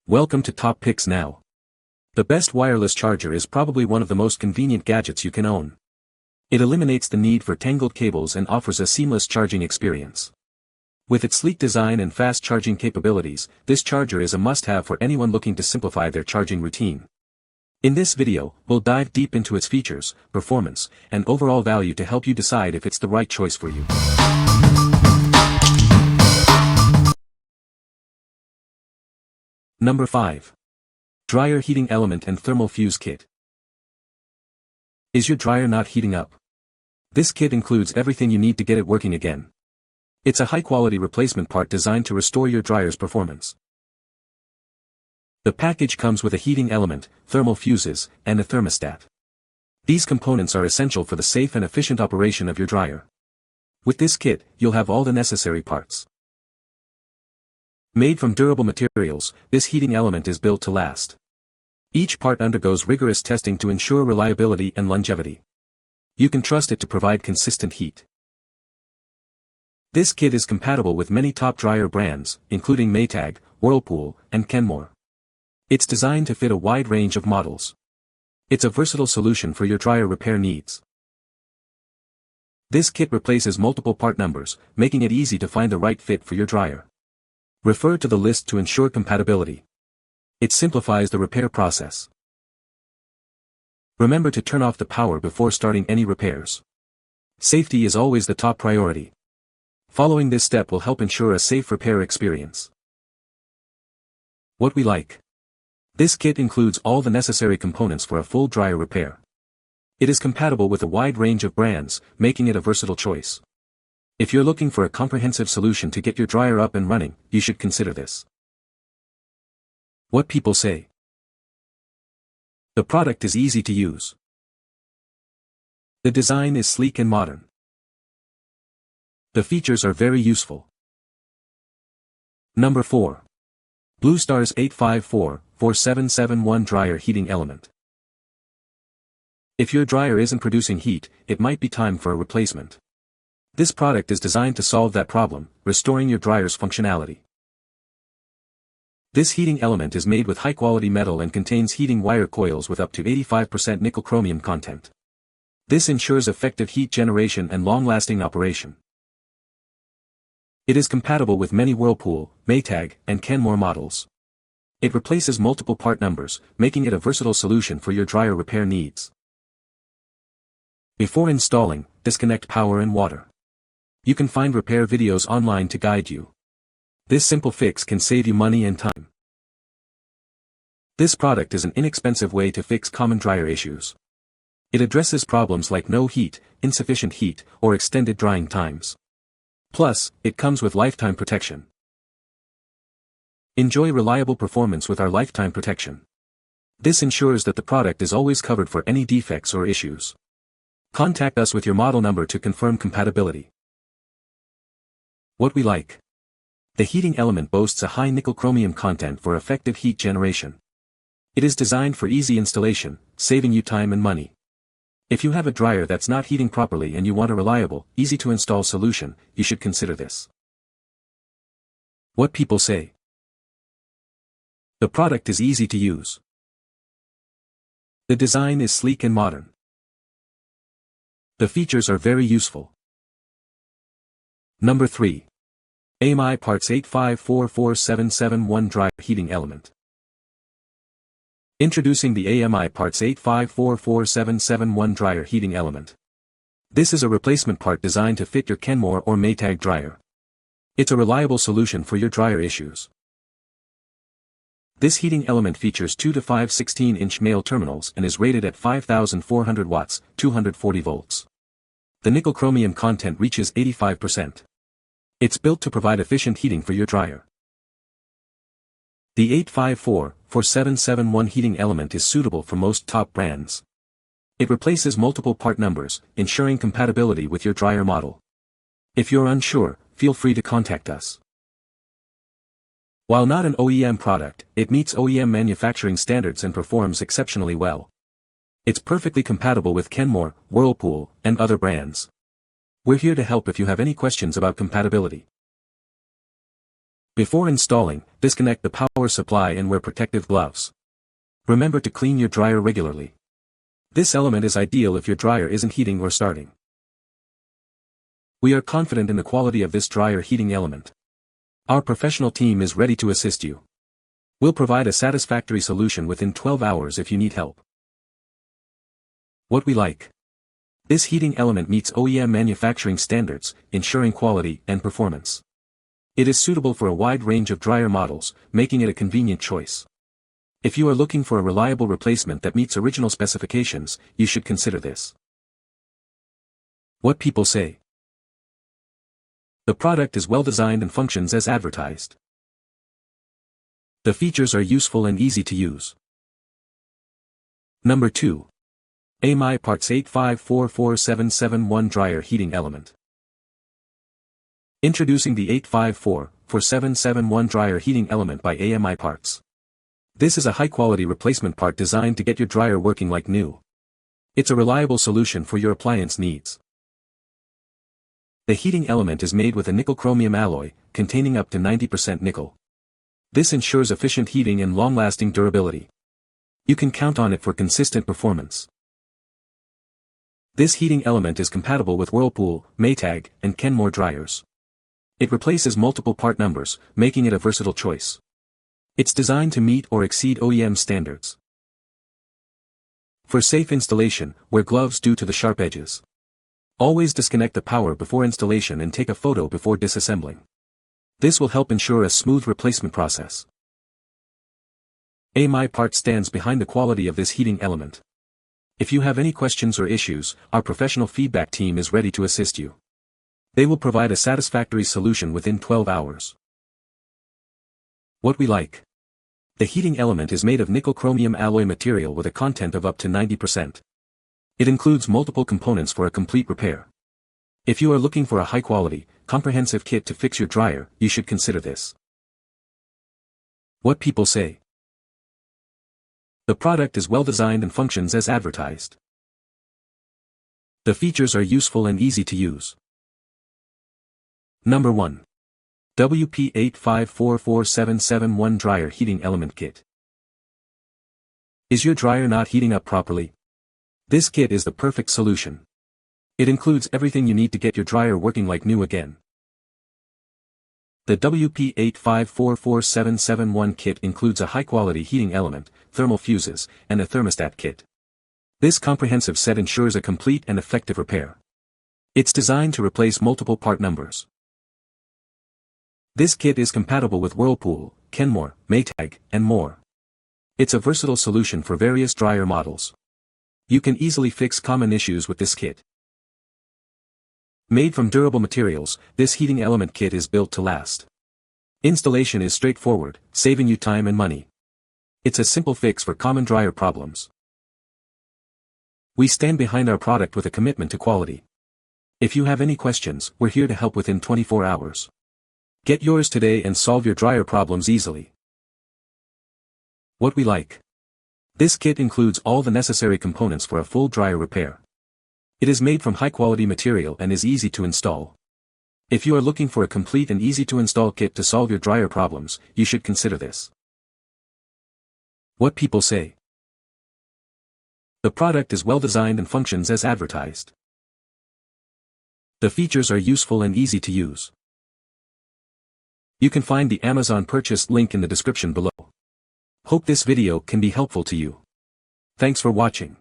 Welcome to Top Picks Now. The best wireless charger is probably one of the most convenient gadgets you can own. It eliminates the need for tangled cables and offers a seamless charging experience. With its sleek design and fast charging capabilities, this charger is a must-have for anyone looking to simplify their charging routine. In this video, we'll dive deep into its features, performance, and overall value to help you decide if it's the right choice for you. Number 5. Dryer Heating Element and Thermal Fuse Kit. Is your dryer not heating up? This kit includes everything you need to get it working again. It's a high-quality replacement part designed to restore your dryer's performance. The package comes with a heating element, thermal fuses, and a thermostat. These components are essential for the safe and efficient operation of your dryer. With this kit, you'll have all the necessary parts. Made from durable materials, this heating element is built to last. Each part undergoes rigorous testing to ensure reliability and longevity. You can trust it to provide consistent heat. This kit is compatible with many top dryer brands, including Maytag, Whirlpool, and Kenmore. It's designed to fit a wide range of models. It's a versatile solution for your dryer repair needs. This kit replaces multiple part numbers, making it easy to find the right fit for your dryer. Refer to the list to ensure compatibility. It simplifies the repair process. Remember to turn off the power before starting any repairs. Safety is always the top priority. Following this step will help ensure a safe repair experience. What we like. This kit includes all the necessary components for a full dryer repair. It is compatible with a wide range of brands, making it a versatile choice. If you're looking for a comprehensive solution to get your dryer up and running, you should consider this. What people say. The product is easy to use. The design is sleek and modern. The features are very useful. Number 4. BlueStars 854-4771 Dryer Heating Element. If your dryer isn't producing heat, it might be time for a replacement. This product is designed to solve that problem, restoring your dryer's functionality. This heating element is made with high-quality metal and contains heating wire coils with up to 85% nickel chromium content. This ensures effective heat generation and long-lasting operation. It is compatible with many Whirlpool, Maytag, and Kenmore models. It replaces multiple part numbers, making it a versatile solution for your dryer repair needs. Before installing, disconnect power and water. You can find repair videos online to guide you. This simple fix can save you money and time. This product is an inexpensive way to fix common dryer issues. It addresses problems like no heat, insufficient heat, or extended drying times. Plus, it comes with lifetime protection. Enjoy reliable performance with our lifetime protection. This ensures that the product is always covered for any defects or issues. Contact us with your model number to confirm compatibility. What we like. The heating element boasts a high nickel chromium content for effective heat generation. It is designed for easy installation, saving you time and money. If you have a dryer that's not heating properly and you want a reliable, easy-to-install solution, you should consider this. What people say. The product is easy to use. The design is sleek and modern. The features are very useful. Number 3. AMI Parts 8544771 Dryer Heating Element. Introducing the AMI Parts 8544771 Dryer Heating Element. This is a replacement part designed to fit your Kenmore or Maytag dryer. It's a reliable solution for your dryer issues. This heating element features 2 to 5 16-inch male terminals and is rated at 5,400 watts, 240 volts. The nickel chromium content reaches 85%. It's built to provide efficient heating for your dryer. The 854-4771 heating element is suitable for most top brands. It replaces multiple part numbers, ensuring compatibility with your dryer model. If you're unsure, feel free to contact us. While not an OEM product, it meets OEM manufacturing standards and performs exceptionally well. It's perfectly compatible with Kenmore, Whirlpool, and other brands. We're here to help if you have any questions about compatibility. Before installing, disconnect the power supply and wear protective gloves. Remember to clean your dryer regularly. This element is ideal if your dryer isn't heating or starting. We are confident in the quality of this dryer heating element. Our professional team is ready to assist you. We'll provide a satisfactory solution within 12 hours if you need help. What we like. This heating element meets OEM manufacturing standards, ensuring quality and performance. It is suitable for a wide range of dryer models, making it a convenient choice. If you are looking for a reliable replacement that meets original specifications, you should consider this. What people say. The product is well designed and functions as advertised. The features are useful and easy to use. Number 2. AMI Parts 8544771 Dryer Heating Element. Introducing the 8544771 Dryer Heating Element by AMI Parts. This is a high-quality replacement part designed to get your dryer working like new. It's a reliable solution for your appliance needs. The heating element is made with a nickel-chromium alloy, containing up to 90% nickel. This ensures efficient heating and long-lasting durability. You can count on it for consistent performance. This heating element is compatible with Whirlpool, Maytag, and Kenmore dryers. It replaces multiple part numbers, making it a versatile choice. It's designed to meet or exceed OEM standards. For safe installation, wear gloves due to the sharp edges. Always disconnect the power before installation and take a photo before disassembling. This will help ensure a smooth replacement process. AMI Parts stands behind the quality of this heating element. If you have any questions or issues, our professional feedback team is ready to assist you. They will provide a satisfactory solution within 12 hours. What we like. The heating element is made of nickel-chromium alloy material with a content of up to 90%. It includes multiple components for a complete repair. If you are looking for a high-quality, comprehensive kit to fix your dryer, you should consider this. What people say. The product is well designed and functions as advertised. The features are useful and easy to use. Number 1. WP8544771 Dryer Heating Element Kit. Is your dryer not heating up properly? This kit is the perfect solution. It includes everything you need to get your dryer working like new again. The WP8544771 kit includes a high-quality heating element, thermal fuses, and a thermostat kit. This comprehensive set ensures a complete and effective repair. It's designed to replace multiple part numbers. This kit is compatible with Whirlpool, Kenmore, Maytag, and more. It's a versatile solution for various dryer models. You can easily fix common issues with this kit. Made from durable materials, this heating element kit is built to last. Installation is straightforward, saving you time and money. It's a simple fix for common dryer problems. We stand behind our product with a commitment to quality. If you have any questions, we're here to help within 24 hours. Get yours today and solve your dryer problems easily. What we like. This kit includes all the necessary components for a full dryer repair. It is made from high-quality material and is easy to install. If you are looking for a complete and easy-to-install kit to solve your dryer problems, you should consider this. What people say. The product is well designed and functions as advertised. The features are useful and easy to use. You can find the Amazon purchase link in the description below. Hope this video can be helpful to you. Thanks for watching.